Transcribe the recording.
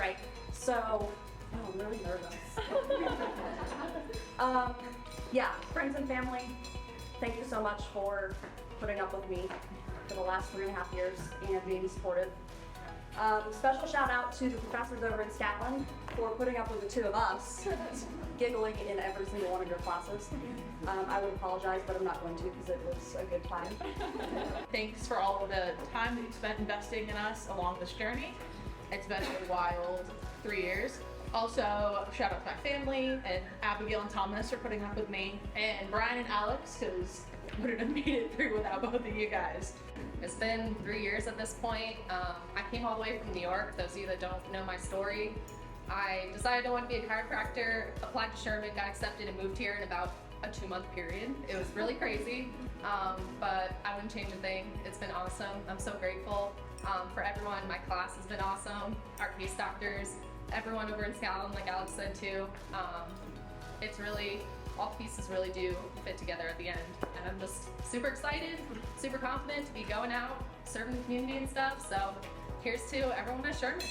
right. So, I'm really nervous. Yeah, friends and family, thank you so much for putting up with me for the last 3.5 years and being supportive. Special shout out to the professors over in Scotland for putting up with the two of us, giggling in every single one of your classes. I would apologize, but I'm not going to because it was a good time. Thanks for all of the time that you've spent investing in us along this journey. It's been a wild 3 years. Also, shout out to my family and Abigail and Thomas for putting up with me, and Brian and Alex, because wouldn't have made it through without both of you guys. It's been 3 years at this point. I came all the way from New York. Those of you that don't know my story, I decided I wanted to be a chiropractor, applied to Sherman, got accepted, and moved here in about a 2-month period. It was really crazy, but I wouldn't change a thing. It's been awesome. I'm so grateful for everyone. My class has been awesome. Our case doctors, everyone over in Scotland, like Alex said too. It's really, all the pieces really do fit together at the end. And I'm just super excited, super confident to be going out, serving the community and stuff. So here's to everyone at Sherman.